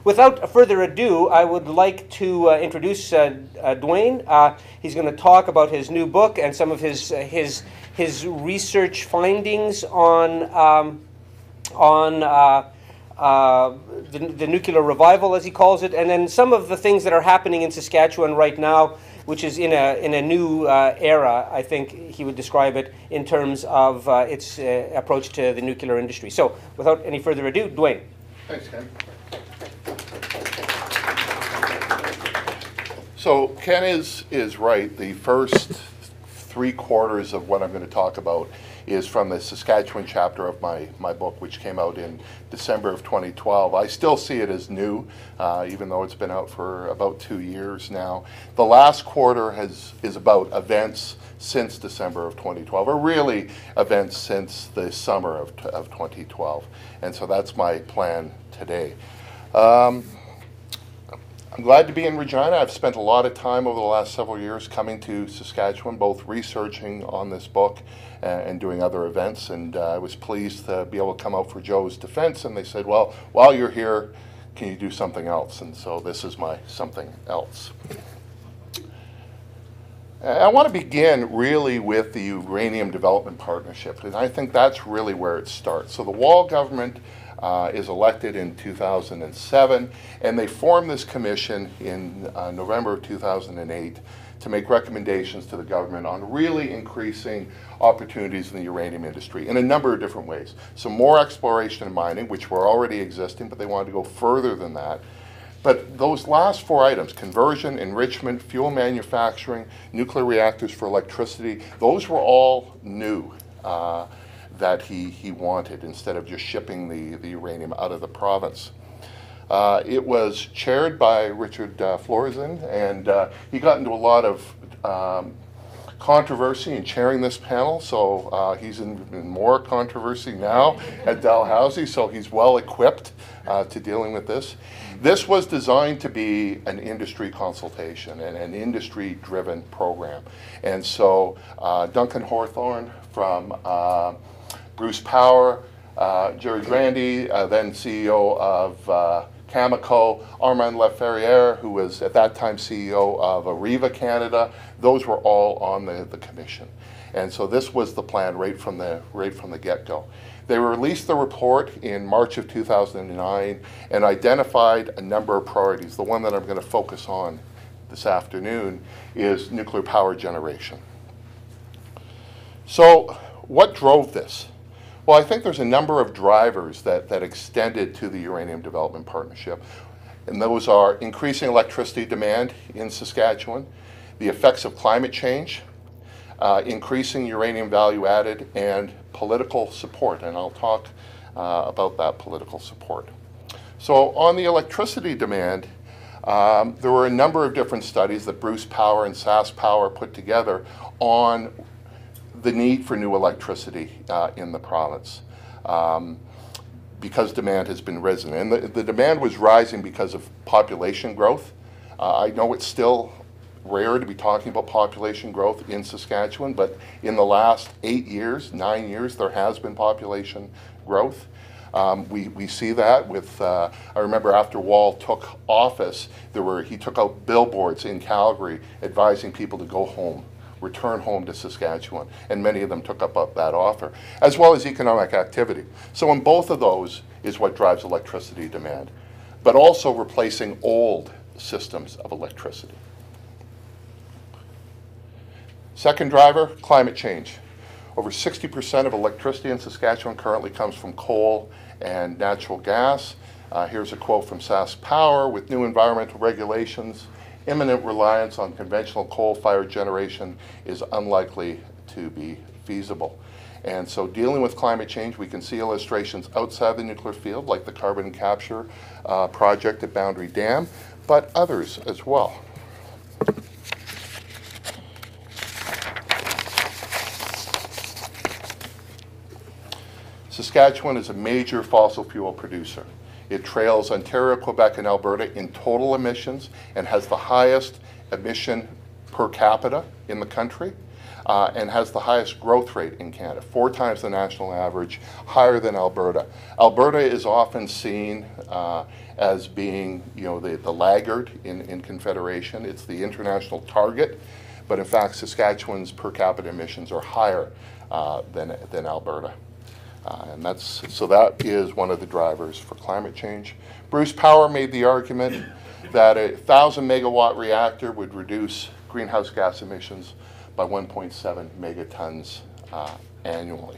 without further ado, I would like to introduce Duane. He's going to talk about his new book and some of his research findings on the nuclear revival, as he calls it, and then some of the things that are happening in Saskatchewan right now, which is in a new era, I think he would describe it, in terms of its approach to the nuclear industry. So, without any further ado, Duane. Thanks, Ken. So Ken is right. The first 3/4 of what I'm going to talk about is from the Saskatchewan chapter of my book, which came out in December of 2012. I still see it as new, even though it's been out for about 2 years now. The last quarter is about events since December of 2012, or really events since the summer of 2012. And so that's my plan today. I'm glad to be in Regina. I've spent a lot of time over the last several years coming to Saskatchewan, both researching on this book and doing other events. And I was pleased to be able to come out for Joe's defense. And they said, well, while you're here, can you do something else? And so this is my something else. I want to begin really with the Uranium Development Partnership. And I think that's really where it starts. So the Wall government is elected in 2007, and they formed this commission in November of 2008 to make recommendations to the government on really increasing opportunities in the uranium industry in a number of different ways. So more exploration and mining, which were already existing, but they wanted to go further than that. But those last 4 items, conversion, enrichment, fuel manufacturing, nuclear reactors for electricity, those were all new. That he wanted, instead of just shipping the uranium out of the province. It was chaired by Richard Florzan, and he got into a lot of controversy in chairing this panel, so he's in more controversy now at Dalhousie, so he's well equipped to dealing with this. This was designed to be an industry consultation and an industry-driven program. And so Duncan Hawthorne from Bruce Power, Jerry Grandy, then CEO of Cameco, Armand Laferriere, who was at that time CEO of Areva Canada, those were all on the commission. And so this was the plan right from the get-go. They released the report in March of 2009 and identified a number of priorities. The one that I'm going to focus on this afternoon is nuclear power generation. So what drove this? Well, I think there's a number of drivers that extended to the Uranium Development Partnership, and those are increasing electricity demand in Saskatchewan, the effects of climate change, increasing uranium value added, and political support, and I'll talk about that political support. So on the electricity demand, there were a number of different studies that Bruce Power and Sask Power put together on the need for new electricity in the province because demand has been risen. And the demand was rising because of population growth. I know it's still rare to be talking about population growth in Saskatchewan, but in the last 8 years, 9 years, there has been population growth. We see that with, I remember after Wall took office, he took out billboards in Calgary advising people to go home, return home to Saskatchewan, and many of them took up that offer, as well as economic activity. So in both of those is what drives electricity demand, but also replacing old systems of electricity. Second driver, climate change. Over 60% of electricity in Saskatchewan currently comes from coal and natural gas. Here's a quote from Sask Power: with new environmental regulations, imminent reliance on conventional coal-fired generation is unlikely to be feasible. And so dealing with climate change, we can see illustrations outside the nuclear field, like the carbon capture project at Boundary Dam, but others as well. Saskatchewan is a major fossil fuel producer. It trails Ontario, Quebec, and Alberta in total emissions and has the highest emission per capita in the country. and has the highest growth rate in Canada, 4 times the national average, higher than Alberta. Alberta is often seen as being, the laggard in Confederation. It's the international target, but in fact, Saskatchewan's per capita emissions are higher than Alberta. So that is one of the drivers for climate change. Bruce Power made the argument that a 1,000 megawatt reactor would reduce greenhouse gas emissions by 1.7 megatons annually.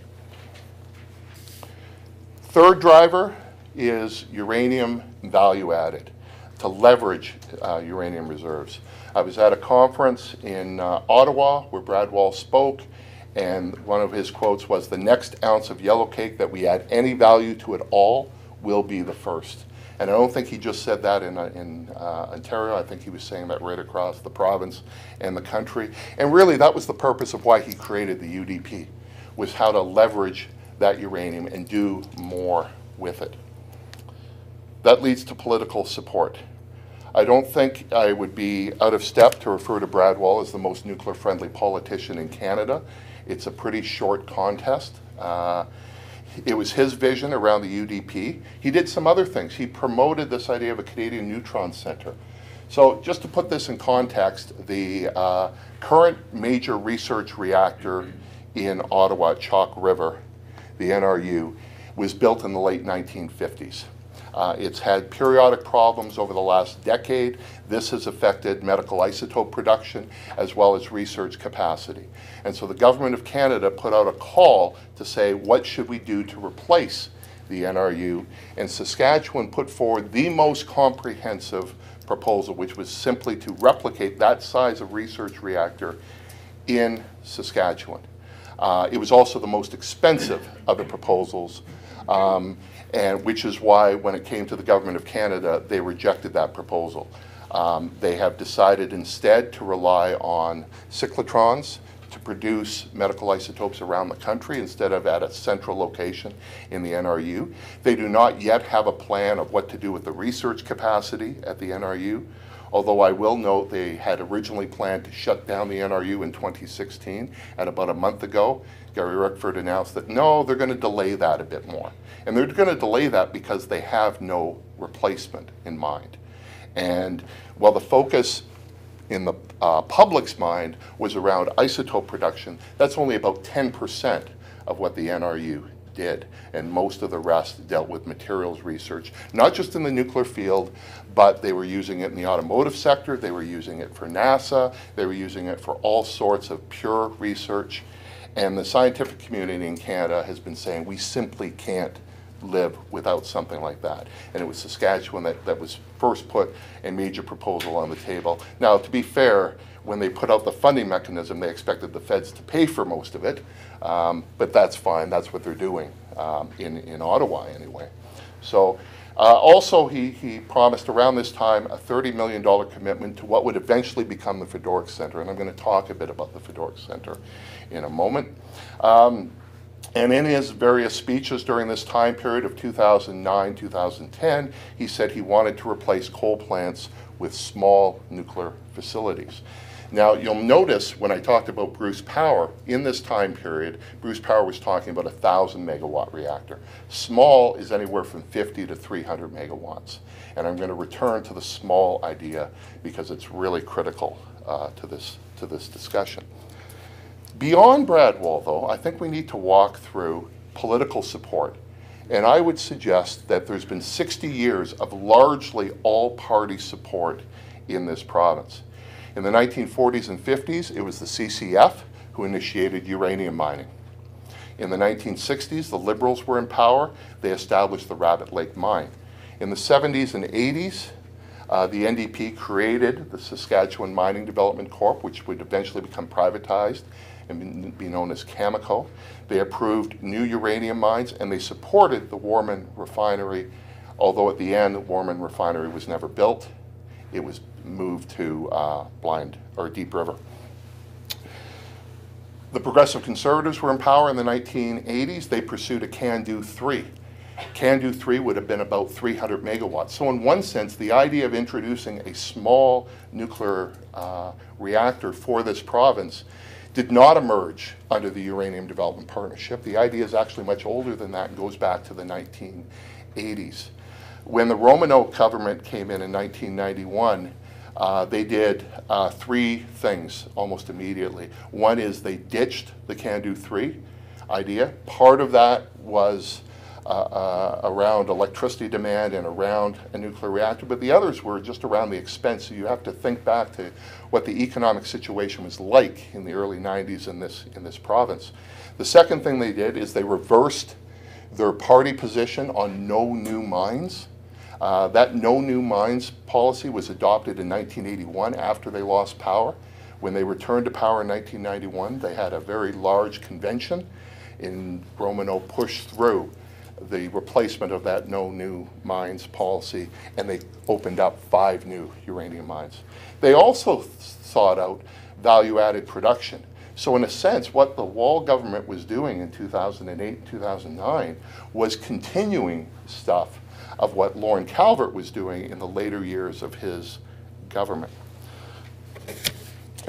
Third driver is uranium value added, to leverage uranium reserves. I was at a conference in Ottawa where Bratt spoke, and one of his quotes was, "The next ounce of yellow cake that we add any value to at all will be the first." And I don't think he just said that in Ontario. I think he was saying that right across the province and the country. And really, that was the purpose of why he created the UDP, was how to leverage that uranium and do more with it. That leads to political support. I don't think I would be out of step to refer to Bratt as the most nuclear-friendly politician in Canada. It's a pretty short contest. It was his vision around the UDP. He did some other things. He promoted this idea of a Canadian Neutron Center. So just to put this in context, the current major research reactor in Ottawa, Chalk River, the NRU, was built in the late 1950s. It's had periodic problems over the last decade. This has affected medical isotope production as well as research capacity. And so the Government of Canada put out a call to say, what should we do to replace the NRU? And Saskatchewan put forward the most comprehensive proposal, which was simply to replicate that size of research reactor in Saskatchewan. It was also the most expensive of the proposals, and which is why when it came to the Government of Canada, they rejected that proposal. They have decided instead to rely on cyclotrons to produce medical isotopes around the country instead of at a central location in the NRU. They do not yet have a plan of what to do with the research capacity at the NRU, although I will note they had originally planned to shut down the NRU in 2016, and about a month ago, Gary Rickford announced that no, they're going to delay that a bit more. And they're going to delay that because they have no replacement in mind. And while the focus in the public's mind was around isotope production, that's only about 10% of what the NRU did. And most of the rest dealt with materials research, not just in the nuclear field, but they were using it in the automotive sector, they were using it for NASA, they were using it for all sorts of pure research. And the scientific community in Canada has been saying we simply can't live without something like that. And it was Saskatchewan that was first put a major proposal on the table. Now, to be fair, when they put out the funding mechanism, they expected the feds to pay for most of it, but that's fine. That's what they're doing in Ottawa anyway. So also he promised around this time a $30 million commitment to what would eventually become the Fedoruk Center, and I'm going to talk a bit about the Fedoruk Center in a moment. And in his various speeches during this time period of 2009, 2010, he said he wanted to replace coal plants with small nuclear facilities. Now, you'll notice when I talked about Bruce Power, in this time period, Bruce Power was talking about a 1,000 megawatt reactor. Small is anywhere from 50 to 300 megawatts. And I'm going to return to the small idea because it's really critical to this discussion. Beyond Bratt, though, I think we need to walk through political support. And I would suggest that there's been 60 years of largely all-party support in this province. In the 1940s and 50s, it was the CCF who initiated uranium mining. In the 1960s, the Liberals were in power. They established the Rabbit Lake mine. In the 70s and 80s, the NDP created the Saskatchewan Mining Development Corp, which would eventually become privatized and be known as Cameco. They approved new uranium mines, and they supported the Warman refinery, although at the end, the Warman refinery was never built. It was moved to Deep River. The Progressive Conservatives were in power in the 1980s. They pursued a CANDU 3. CANDU 3 would have been about 300 megawatts. So in one sense, the idea of introducing a small nuclear reactor for this province did not emerge under the Uranium Development Partnership. The idea is actually much older than that and goes back to the 1980s. When the Romanov government came in 1991, they did three things almost immediately. One is they ditched the CANDU 3 idea. Part of that was around electricity demand and around a nuclear reactor, but the others were just around the expense. So you have to think back to what the economic situation was like in the early 90s in this province. The second thing they did is they reversed their party position on no new mines. That no new mines policy was adopted in 1981 after they lost power. When they returned to power in 1991, they had a very large convention, and Romanov pushed through the replacement of that no new mines policy, and they opened up 5 new uranium mines. They also sought out value-added production. So in a sense, what the Wall government was doing in 2008 and 2009 was continuing stuff of what Lorne Calvert was doing in the later years of his government.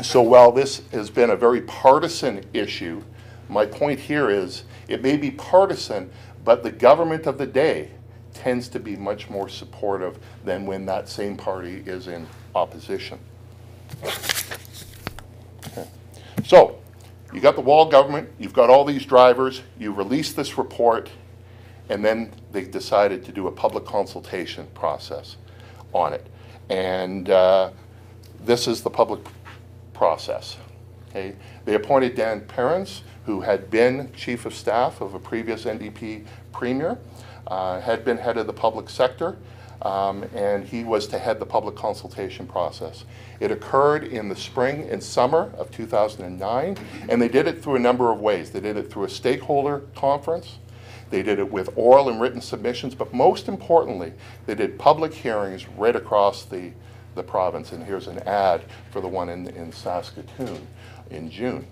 So while this has been a very partisan issue, my point here is it may be partisan, but the government of the day tends to be much more supportive than when that same party is in opposition. Okay. So you got the Wall government, you've got all these drivers, you release this report, and then they decided to do a public consultation process on it. And this is the public process. Okay. They appointed Dan Perrins, who had been chief of staff of a previous NDP premier, had been head of the public sector, and he was to head the public consultation process. It occurred in the spring and summer of 2009, and they did it through a number of ways. They did it through a stakeholder conference, they did it with oral and written submissions, but most importantly, they did public hearings right across the province, and here's an ad for the one in Saskatchewan in June.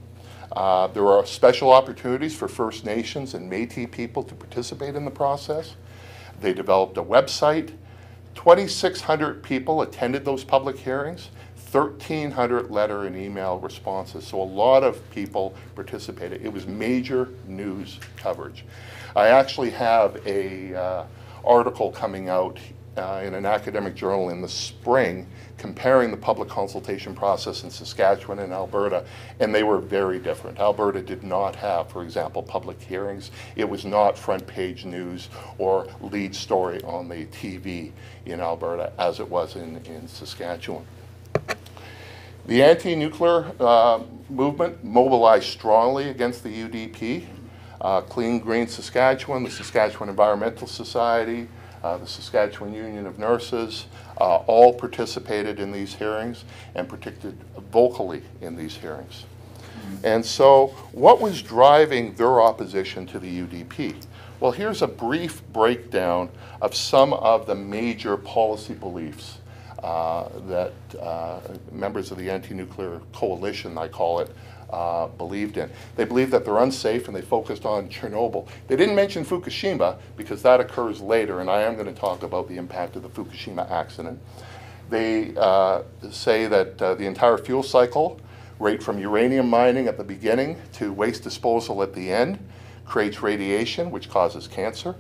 There are special opportunities for First Nations and Métis people to participate in the process. They developed a website. 2,600 people attended those public hearings, 1,300 letter and email responses. So a lot of people participated. It was major news coverage. I actually have a article coming out in an academic journal in the spring comparing the public consultation process in Saskatchewan and Alberta, and they were very different. Alberta did not have, for example, public hearings. It was not front page news or lead story on the TV in Alberta as it was in Saskatchewan. The anti-nuclear movement mobilized strongly against the UDP. Clean Green Saskatchewan, the Saskatchewan Environmental Society, the Saskatchewan Union of Nurses, all participated in these hearings and participated vocally in these hearings. And so what was driving their opposition to the UDP? Well, here's a brief breakdown of some of the major policy beliefs that members of the anti-nuclear coalition, I call it, believed in. They believed that they're unsafe, and they focused on Chernobyl. They didn't mention Fukushima because that occurs later, and I am going to talk about the impact of the Fukushima accident. They say that the entire fuel cycle, right from uranium mining at the beginning to waste disposal at the end, creates radiation, which causes cancer.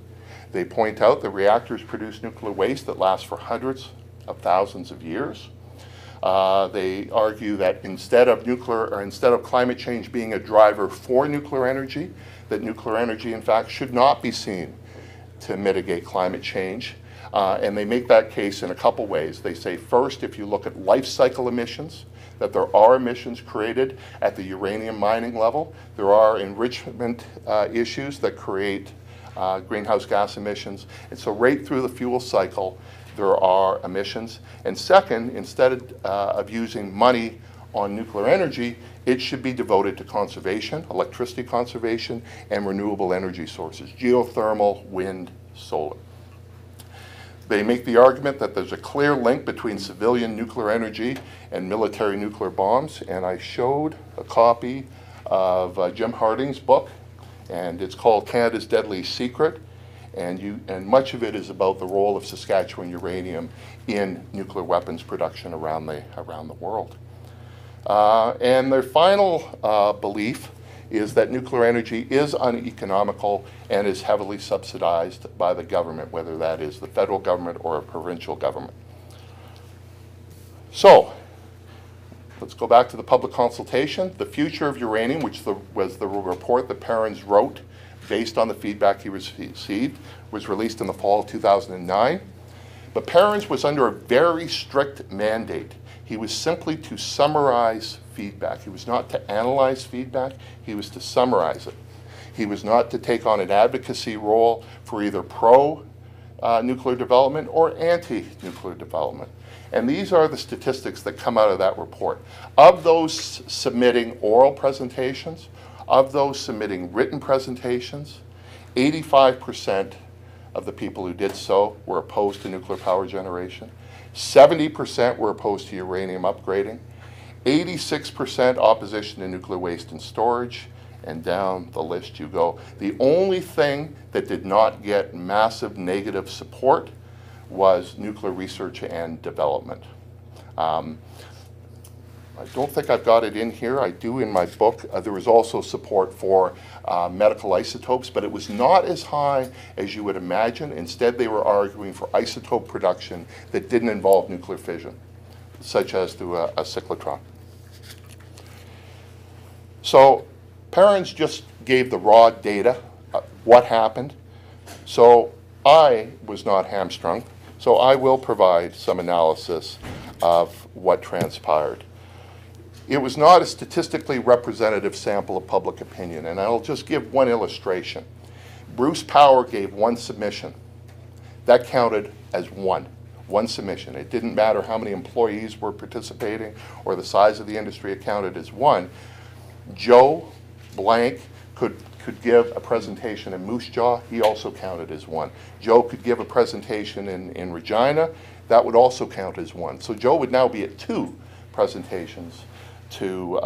They point out that reactors produce nuclear waste that lasts for hundreds of thousands of years. They argue that instead of climate change being a driver for nuclear energy, that nuclear energy, in fact, should not be seen to mitigate climate change. And they make that case in a couple ways. They say, first, if you look at life cycle emissions, that there are emissions created at the uranium mining level. There are enrichment issues that create greenhouse gas emissions. And so right through the fuel cycle, there are emissions. And second, instead of using money on nuclear energy, it should be devoted to conservation, electricity conservation, and renewable energy sources, geothermal, wind, solar. They make the argument that there's a clear link between civilian nuclear energy and military nuclear bombs, and I showed a copy of Jim Harding's book, and it's called Canada's Deadly Secret. And much of it is about the role of Saskatchewan uranium in nuclear weapons production around the world. And their final belief is that nuclear energy is uneconomical and is heavily subsidized by the government, whether that is the federal government or a provincial government. So, let's go back to the public consultation. The Future of Uranium, which was the report that Perrins wrote based on the feedback he received, was released in the fall of 2009. But Perrins was under a very strict mandate. He was simply to summarize feedback. He was not to analyze feedback, he was to summarize it. He was not to take on an advocacy role for either pro-nuclear development or anti-nuclear development. And these are the statistics that come out of that report. Of those submitting oral presentations, of those submitting written presentations, 85% of the people who did so were opposed to nuclear power generation. 70% were opposed to uranium upgrading. 86% opposition to nuclear waste and storage. And down the list you go. The only thing that did not get massive negative support was nuclear research and development. I don't think I've got it in here. I do in my book. There was also support for medical isotopes, but it was not as high as you would imagine. Instead, they were arguing for isotope production that didn't involve nuclear fission, such as through a cyclotron. So Perrins just gave the raw data, what happened. So I was not hamstrung. So I will provide some analysis of what transpired. It was not a statistically representative sample of public opinion, and I'll just give one illustration. Bruce Power gave one submission. That counted as one submission. It didn't matter how many employees were participating or the size of the industry, it counted as one. Joe Blank could give a presentation in Moose Jaw, he also counted as one. Joe could give a presentation in Regina, that would also count as one. So Joe would now be at 2 presentations to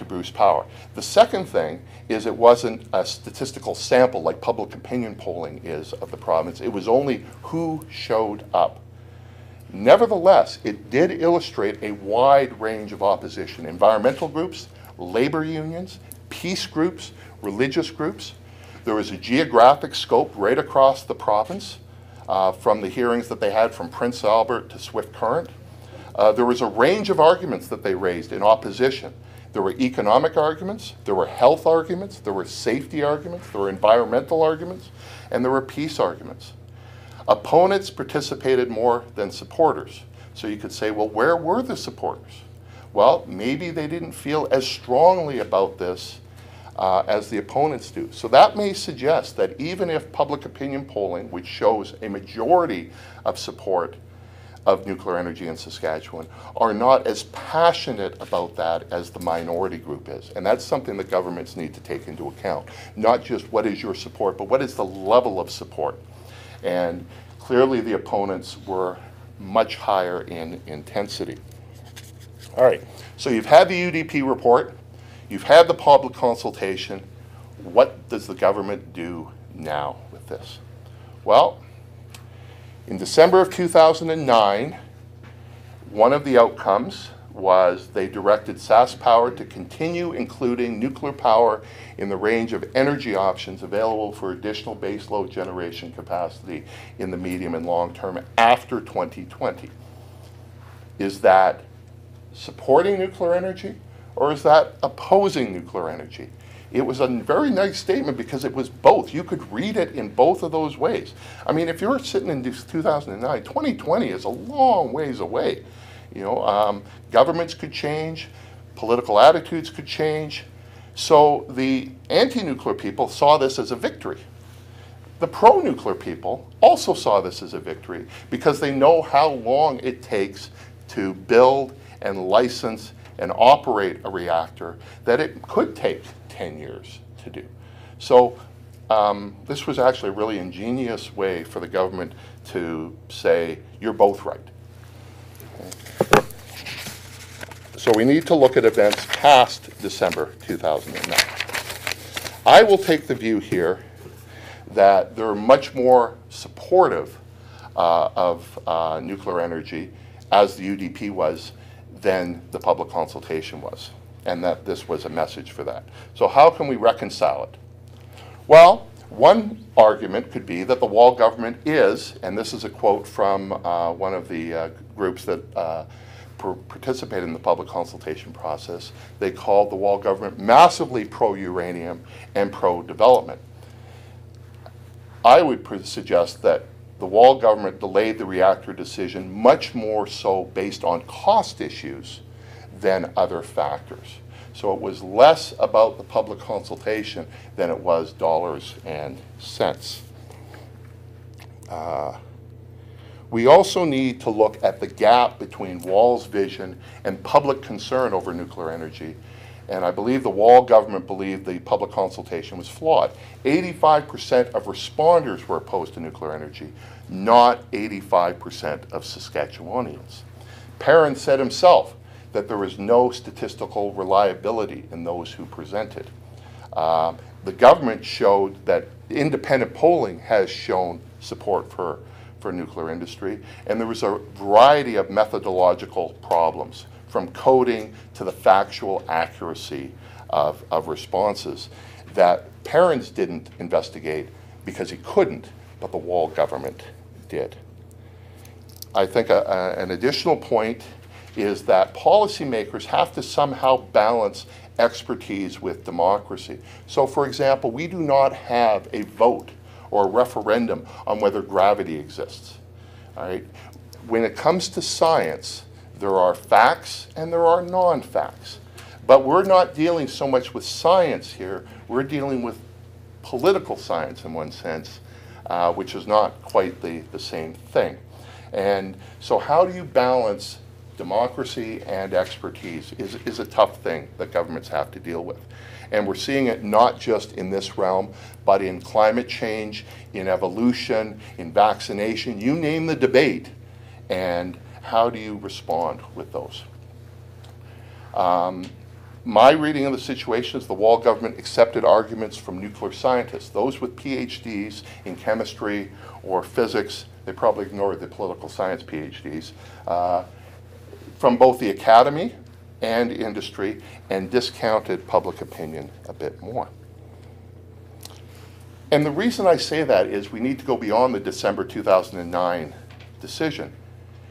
Bruce Power. The second thing is it wasn't a statistical sample like public opinion polling is of the province. It was only who showed up. Nevertheless, it did illustrate a wide range of opposition. Environmental groups, labor unions, peace groups, religious groups. There was a geographic scope right across the province from the hearings that they had from Prince Albert to Swift Current. There was a range of arguments that they raised in opposition. There were economic arguments, there were health arguments, there were safety arguments, there were environmental arguments, and there were peace arguments. Opponents participated more than supporters. So you could say, well, where were the supporters? Well, maybe they didn't feel as strongly about this as the opponents do. So that may suggest that even if public opinion polling, which shows a majority of support of nuclear energy in Saskatchewan, are not as passionate about that as the minority group is. And that's something that governments need to take into account. Not just what is your support, but what is the level of support. And clearly the opponents were much higher in intensity. All right, so you've had the UDP report, you've had the public consultation. What does the government do now with this? Well, in December of 2009, one of the outcomes was they directed SaskPower to continue including nuclear power in the range of energy options available for additional baseload generation capacity in the medium and long term after 2020. Is that supporting nuclear energy or is that opposing nuclear energy? It was a very nice statement because it was both. You could read it in both of those ways. I mean, if you're sitting in 2009, 2020 is a long ways away. You know, governments could change, political attitudes could change. So the anti-nuclear people saw this as a victory. The pro-nuclear people also saw this as a victory because they know how long it takes to build and license and operate a reactor that it could take 10 years to do. So this was actually a really ingenious way for the government to say, you're both right. Okay. So we need to look at events past December 2009. I will take the view here that they're much more supportive of nuclear energy, as the UDP was, than the public consultation was, and that this was a message for that. So how can we reconcile it? Well, one argument could be that the Wall government is, and this is a quote from one of the groups that participated in the public consultation process, they called the Wall government massively pro-uranium and pro-development. I would suggest that the Wall government delayed the reactor decision much more so based on cost issues than other factors. So it was less about the public consultation than it was dollars and cents. We also need to look at the gap between Wall's vision and public concern over nuclear energy. And I believe the Wall government believed the public consultation was flawed. 85% of responders were opposed to nuclear energy, not 85% of Saskatchewanians. Perrin said himself that there was no statistical reliability in those who presented. The government showed that independent polling has shown support for nuclear industry, and there was a variety of methodological problems, from coding to the factual accuracy of responses that Perrin's didn't investigate because he couldn't, but the Wall government did. I think an additional point is that policymakers have to somehow balance expertise with democracy. So, for example, we do not have a vote or a referendum on whether gravity exists. All right? When it comes to science, there are facts and there are non-facts. But we're not dealing so much with science here, we're dealing with political science in one sense, which is not quite the same thing. And so how do you balance democracy and expertise is a tough thing that governments have to deal with. And we're seeing it not just in this realm, but in climate change, in evolution, in vaccination, you name the debate, and how do you respond with those? My reading of the situation is the Wall government accepted arguments from nuclear scientists, those with PhDs in chemistry or physics. They probably ignored the political science PhDs, from both the academy and industry, and discounted public opinion a bit more. And the reason I say that is we need to go beyond the December 2009 decision.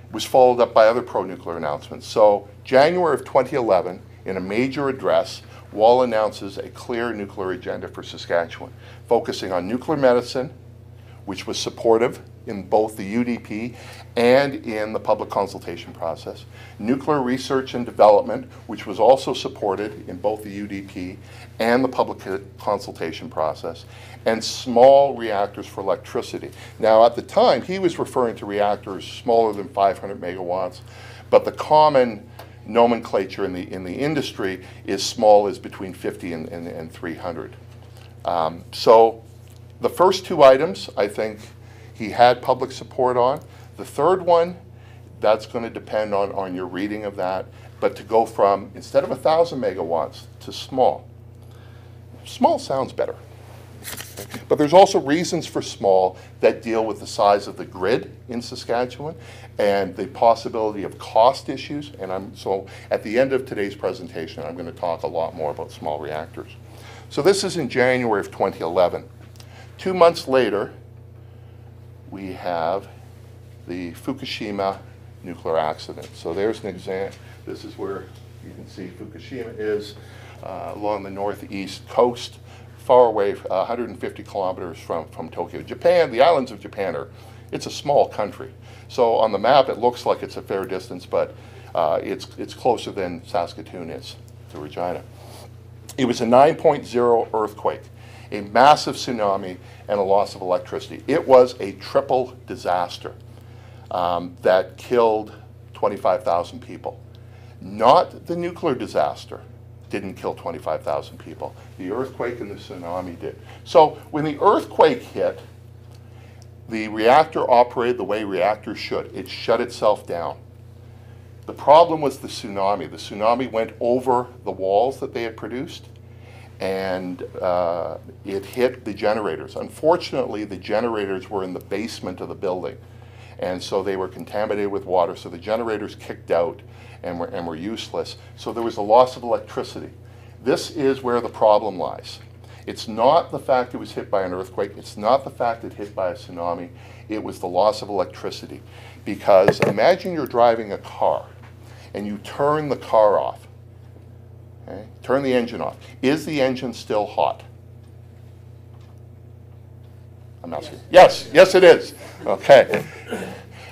It was followed up by other pro-nuclear announcements. So January of 2011, in a major address, Wall announces a clear nuclear agenda for Saskatchewan, focusing on nuclear medicine, which was supportive in both the UDP and in the public consultation process, nuclear research and development, which was also supported in both the UDP and the public consultation process, and small reactors for electricity. Now, at the time, he was referring to reactors smaller than 500 megawatts, but the common nomenclature in the industry is small as between 50 and 300. So the first two items, I think, he had public support on. The third one, that's going to depend on your reading of that. But to go from, instead of 1,000 megawatts to small. Small sounds better. Okay. But there's also reasons for small that deal with the size of the grid in Saskatchewan and the possibility of cost issues. And so at the end of today's presentation, I'm going to talk a lot more about small reactors. So this is in January of 2011. 2 months later, we have the Fukushima nuclear accident. So there's an example. This is where you can see Fukushima is along the northeast coast, far away, 150 kilometers from Tokyo. Japan, the islands of Japan it's a small country. So on the map, it looks like it's a fair distance, but it's closer than Saskatoon is to Regina. It was a 9.0 earthquake, a massive tsunami, and a loss of electricity. It was a triple disaster that killed 25,000 people. Not the nuclear disaster didn't kill 25,000 people. The earthquake and the tsunami did. So when the earthquake hit, the reactor operated the way reactors should. It shut itself down. The problem was the tsunami. The tsunami went over the walls that they had produced, and it hit the generators. Unfortunately, the generators were in the basement of the building, And so they were contaminated with water, so the generators kicked out and were useless. So there was a loss of electricity. This is where the problem lies. It's not the fact it was hit by an earthquake. It's not the fact it hit by a tsunami. It was the loss of electricity. Because imagine you're driving a car and you turn the car off. Okay? Turn the engine off. Is the engine still hot? I'm asking. Yes, yes it is. Okay.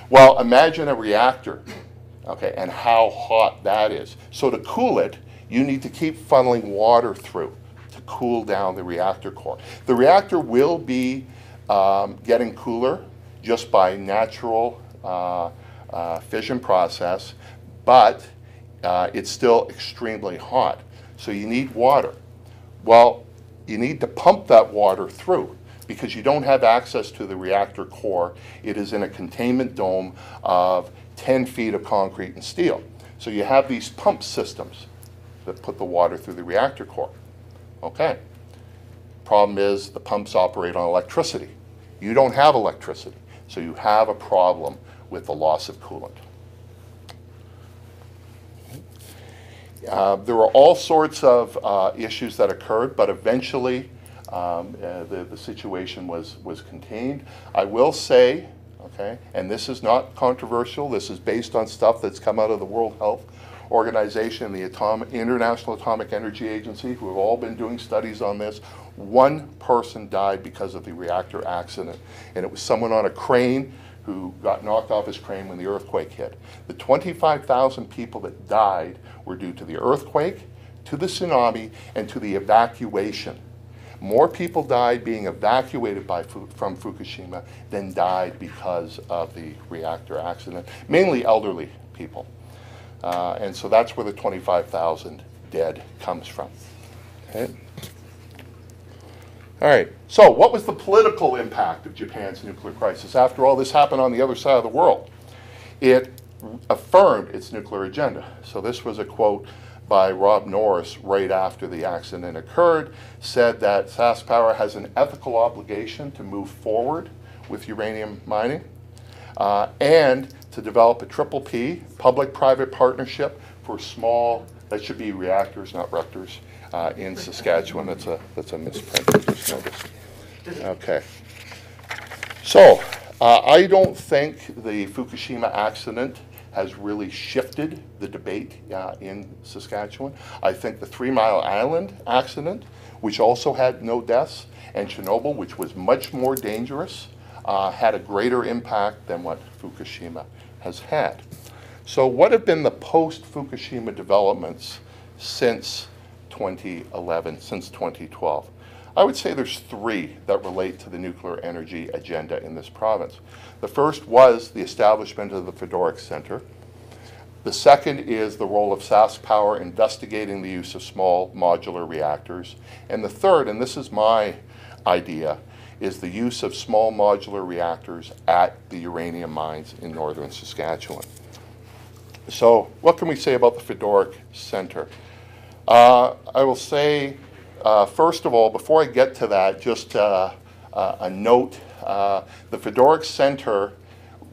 Well, imagine a reactor, okay, and how hot that is. So to cool it, you need to keep funneling water through to cool down the reactor core. The reactor will be getting cooler just by natural fission process, but it's still extremely hot. So you need water. Well, you need to pump that water through because you don't have access to the reactor core. It is in a containment dome of 10 feet of concrete and steel. So you have these pump systems that put the water through the reactor core. Okay. Problem is the pumps operate on electricity. You don't have electricity, so you have a problem with the loss of coolant. There were all sorts of issues that occurred, but eventually the situation was contained. I will say, okay, and this is not controversial, this is based on stuff that's come out of the World Health Organization, the International Atomic Energy Agency, who have all been doing studies on this. One person died because of the reactor accident, and it was someone on a crane who got knocked off his crane when the earthquake hit. The 25,000 people that died were due to the earthquake, to the tsunami, and to the evacuation. More people died being evacuated from Fukushima than died because of the reactor accident, mainly elderly people. And so that's where the 25,000 dead comes from. Okay. All right, so what was the political impact of Japan's nuclear crisis? After all this happened on the other side of the world, it affirmed its nuclear agenda. So this was a quote by Rob Norris right after the accident occurred, said that SaskPower has an ethical obligation to move forward with uranium mining and to develop a PPP, public-private partnership for small, that should be reactors, not rectors, in Saskatchewan. That's a misprint. I just noticed. Okay. So I don't think the Fukushima accident has really shifted the debate in Saskatchewan. I think the 3 Mile Island accident, which also had no deaths, and Chernobyl, which was much more dangerous, had a greater impact than what Fukushima has had. So what have been the post-Fukushima developments since 2011, since 2012? I would say there's 3 that relate to the nuclear energy agenda in this province. The first was the establishment of the Fedoruk Center. The second is the role of SaskPower investigating the use of small modular reactors. And the third, and this is my idea, is the use of small modular reactors at the uranium mines in northern Saskatchewan. So what can we say about the Fedoruk Center? I will say, first of all, before I get to that, just a note. The Fedoruk Center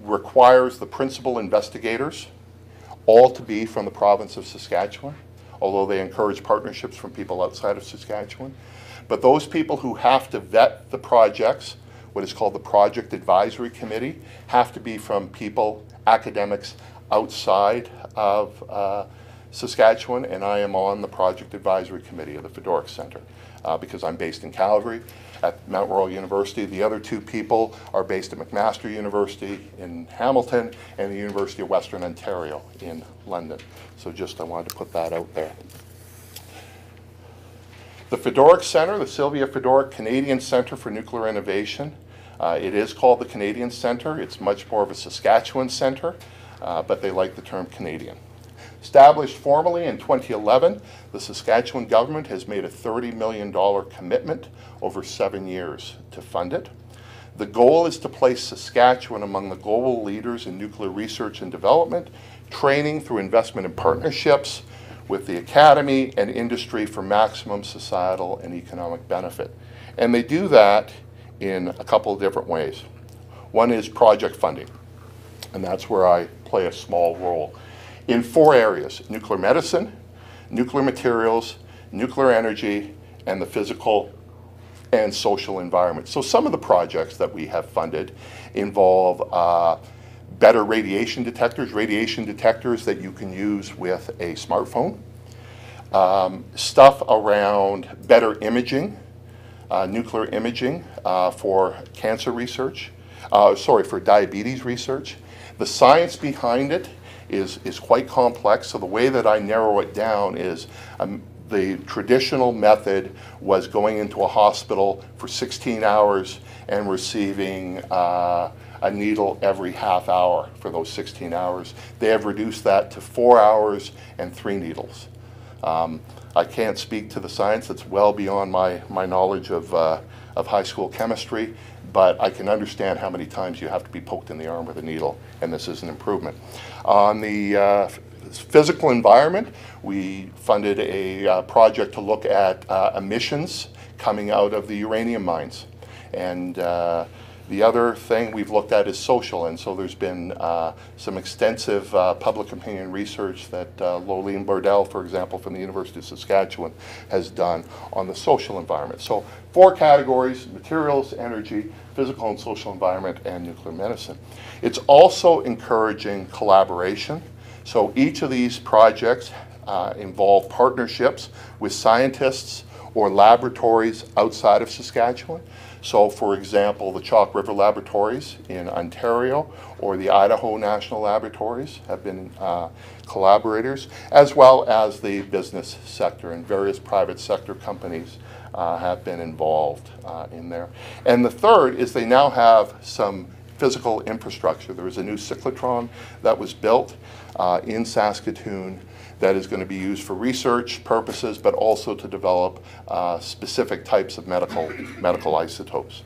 requires the principal investigators all to be from the province of Saskatchewan, although they encourage partnerships from people outside of Saskatchewan. But those people who have to vet the projects, what is called the Project Advisory Committee, have to be from people, academics outside of Saskatchewan, and I am on the Project Advisory Committee of the Fedoruk Center because I'm based in Calgary at Mount Royal University. The other 2 people are based at McMaster University in Hamilton and the University of Western Ontario in London. So just I wanted to put that out there. The Fedoruk Center, the Sylvia Fedoruk Canadian Centre for Nuclear Innovation, it is called the Canadian Centre. It's much more of a Saskatchewan centre, but they like the term Canadian. Established formally in 2011, the Saskatchewan government has made a $30 million commitment over 7 years to fund it. The goal is to place Saskatchewan among the global leaders in nuclear research and development, training through investment in partnerships with the academy and industry for maximum societal and economic benefit. And they do that in a couple of different ways. One is project funding. And that's where I play a small role. In 4 areas: nuclear medicine, nuclear materials, nuclear energy, and the physical and social environment. So some of the projects that we have funded involve better radiation detectors that you can use with a smartphone, stuff around better imaging, nuclear imaging for cancer research, for diabetes research. The science behind it is quite complex, so the way that I narrow it down is the traditional method was going into a hospital for 16 hours and receiving a needle every half hour for those 16 hours. They have reduced that to 4 hours and 3 needles. I can't speak to the science, it's well beyond my knowledge of high school chemistry, but I can understand how many times you have to be poked in the arm with a needle, and this is an improvement. On the physical environment, we funded a project to look at emissions coming out of the uranium mines. And the other thing we've looked at is social, and so there's been some extensive public opinion research that Lolene Bardell, for example, from the University of Saskatchewan, has done on the social environment. So 4 categories: materials, energy, physical and social environment, and nuclear medicine. It's also encouraging collaboration. So each of these projects involve partnerships with scientists or laboratories outside of Saskatchewan. So for example, the Chalk River Laboratories in Ontario or the Idaho National Laboratories have been collaborators, as well as the business sector, and various private sector companies have been involved in there. And the third is they now have some physical infrastructure. There was a new cyclotron that was built in Saskatoon that is going to be used for research purposes, but also to develop specific types of medical isotopes.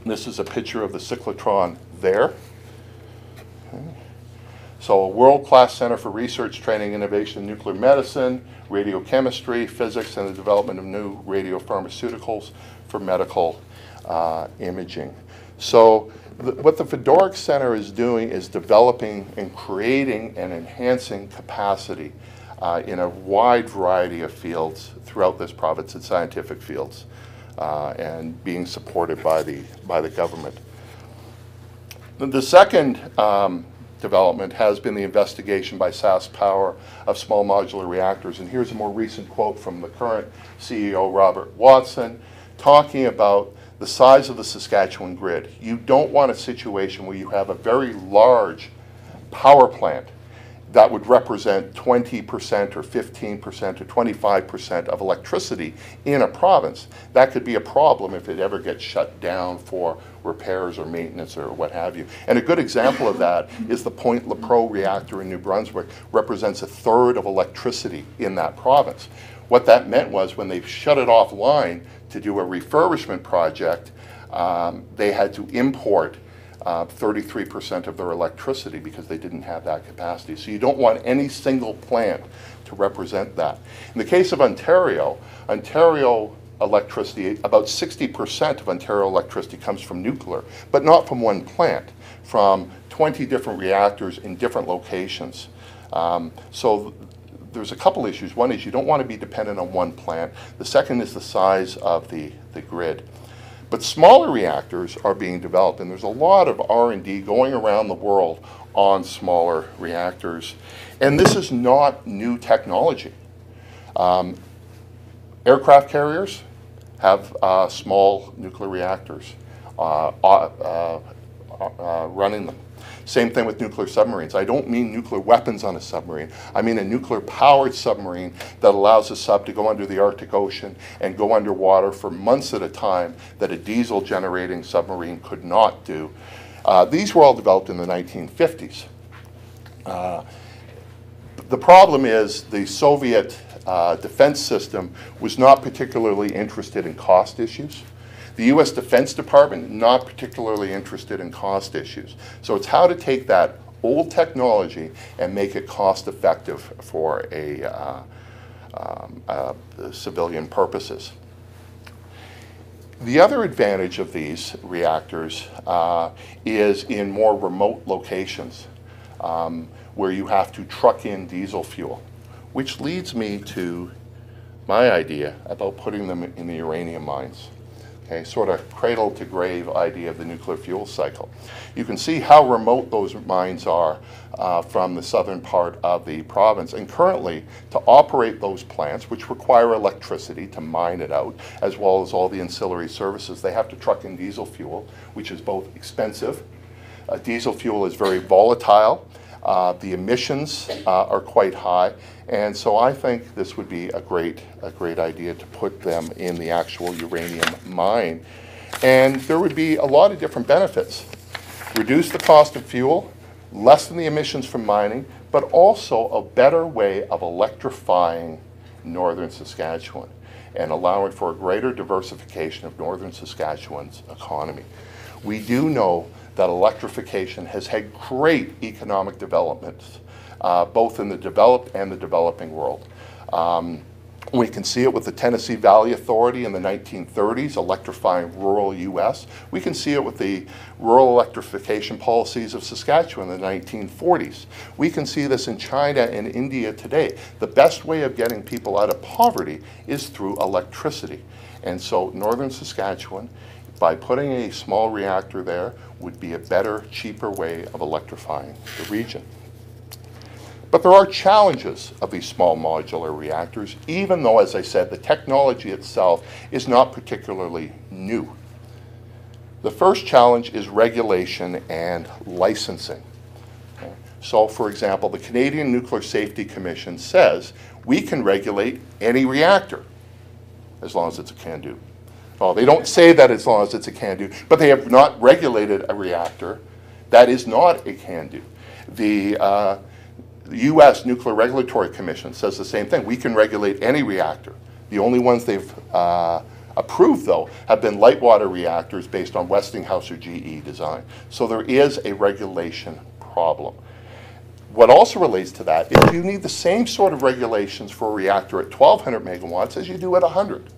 This is a picture of the cyclotron there. Okay. So a world-class center for research, training, innovation in nuclear medicine, radiochemistry, physics, and the development of new radiopharmaceuticals for medical imaging. So what the Fedoruk Center is doing is developing and creating and enhancing capacity in a wide variety of fields throughout this province, in scientific fields, and being supported by the government. The second development has been the investigation by SaskPower of small modular reactors. And here's a more recent quote from the current CEO, Robert Watson, talking about the size of the Saskatchewan grid. You don't want a situation where you have a very large power plant that would represent 20% or 15% or 25% of electricity in a province. That could be a problem if it ever gets shut down for repairs or maintenance or what have you. And a good example of that is the Point Lepreau reactor in New Brunswick, represents 1/3 of electricity in that province. What that meant was when they shut it offline to do a refurbishment project, they had to import 33% of their electricity because they didn't have that capacity. So you don't want any single plant to represent that. In the case of Ontario, Ontario electricity, about 60% of Ontario electricity comes from nuclear, but not from one plant, from 20 different reactors in different locations. So there's a couple issues. One is you don't want to be dependent on one plant. The second is the size of the grid. But smaller reactors are being developed, and there's a lot of R&D going around the world on smaller reactors. And this is not new technology. Aircraft carriers have small nuclear reactors running them. Same thing with nuclear submarines. I don't mean nuclear weapons on a submarine. I mean a nuclear-powered submarine that allows a sub to go under the Arctic Ocean and go underwater for months at a time that a diesel-generating submarine could not do. These were all developed in the 1950s. The problem is the Soviet defense system was not particularly interested in cost issues. The U.S. Defense Department, not particularly interested in cost issues. So it's how to take that old technology and make it cost effective for civilian purposes. The other advantage of these reactors is in more remote locations where you have to truck in diesel fuel, which leads me to my idea about putting them in the uranium mines. Okay, sort of cradle to grave idea of the nuclear fuel cycle. You can see how remote those mines are from the southern part of the province. And currently, to operate those plants, which require electricity to mine it out, as well as all the ancillary services, they have to truck in diesel fuel, which is both expensive. Diesel fuel is very volatile. The emissions are quite high, and so I think this would be a great idea to put them in the actual uranium mine. And there would be a lot of different benefits. Reduce the cost of fuel, lessen the emissions from mining, but also a better way of electrifying northern Saskatchewan and allowing for a greater diversification of northern Saskatchewan's economy. We do know that electrification has had great economic developments, both in the developed and the developing world. We can see it with the Tennessee Valley Authority in the 1930s, electrifying rural U.S. We can see it with the rural electrification policies of Saskatchewan in the 1940s. We can see this in China and India today. The best way of getting people out of poverty is through electricity. And so northern Saskatchewan, by putting a small reactor there, would be a better, cheaper way of electrifying the region. But there are challenges of these small modular reactors, even though, as I said, the technology itself is not particularly new. The first challenge is regulation and licensing. Okay. So, for example, the Canadian Nuclear Safety Commission says we can regulate any reactor as long as it's a CANDU. Well, they don't say that as long as it's a CANDU, but they have not regulated a reactor that is not a CANDU. The U.S. Nuclear Regulatory Commission says the same thing. We can regulate any reactor. The only ones they've approved, though, have been light water reactors based on Westinghouse or GE design. So there is a regulation problem. What also relates to that is you need the same sort of regulations for a reactor at 1,200 megawatts as you do at 100.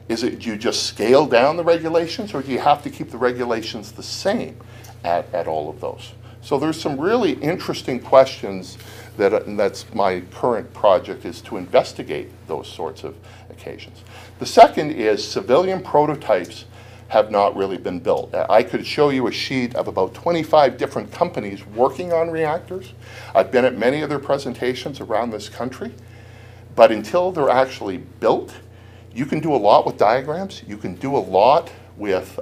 Do you just scale down the regulations, or do you have to keep the regulations the same at all of those? So there's some really interesting questions and that's my current project, is to investigate those sorts of occasions. The second is civilian prototypes have not really been built. I could show you a sheet of about 25 different companies working on reactors. I've been at many of their presentations around this country, but until they're actually built, you can do a lot with diagrams, you can do a lot with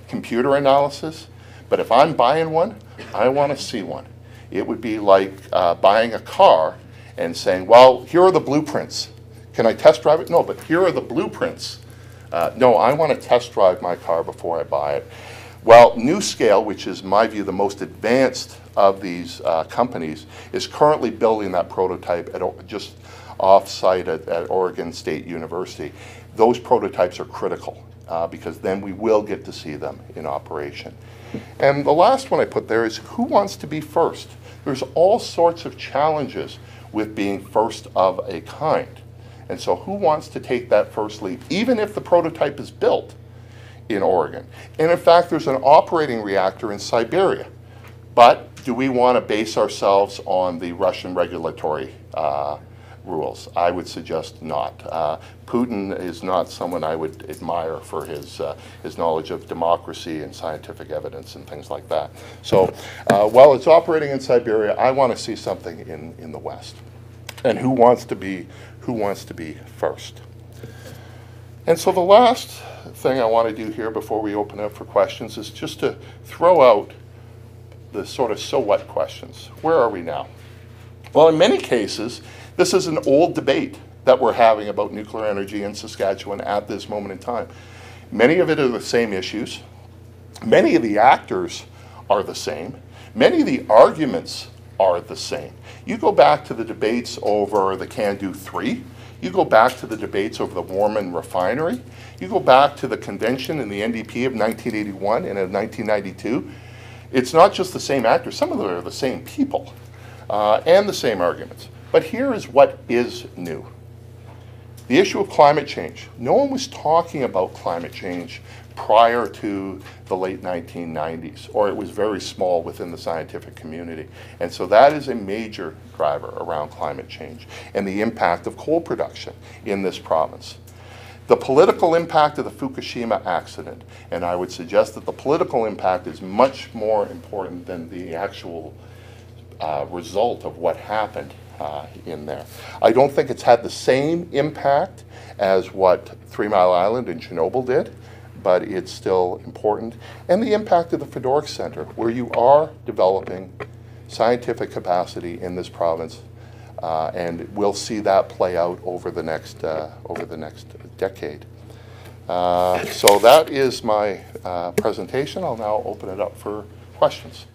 computer analysis, but if I'm buying one, I want to see one. It would be like buying a car and saying, well, here are the blueprints. Can I test drive it? No, but here are the blueprints. No, I want to test drive my car before I buy it. Well, NuScale, which is, in my view, the most advanced of these companies, is currently building that prototype just off-site at Oregon State University. Those prototypes are critical because then we will get to see them in operation. And the last one I put there is, who wants to be first? There's all sorts of challenges with being first of a kind. And so who wants to take that first leap, even if the prototype is built in Oregon? And in fact, there's an operating reactor in Siberia. But do we want to base ourselves on the Russian regulatory rules? I would suggest not. Putin is not someone I would admire for his knowledge of democracy and scientific evidence and things like that. So while it's operating in Siberia, I want to see something in the West. And who wants to be first? And so the last thing I want to do here before we open up for questions is just to throw out the sort of so what questions. Where are we now? Well, in many cases, this is an old debate that we're having about nuclear energy in Saskatchewan at this moment in time. Many of it are the same issues. Many of the actors are the same. Many of the arguments are the same. You go back to the debates over the CANDU 3. You go back to the debates over the Warman refinery. You go back to the convention in the NDP of 1981 and of 1992. It's not just the same actors. Some of them are the same people and the same arguments. But here is what is new. The issue of climate change. No one was talking about climate change prior to the late 1990s, or it was very small within the scientific community. And so that is a major driver around climate change and the impact of coal production in this province. The political impact of the Fukushima accident, and I would suggest that the political impact is much more important than the actual result of what happened in there. I don't think it's had the same impact as what 3 Mile Island and Chernobyl did, but it's still important. And the impact of the Fedoruk Center, where you are developing scientific capacity in this province, and we'll see that play out over the next decade. So that is my presentation. I'll now open it up for questions.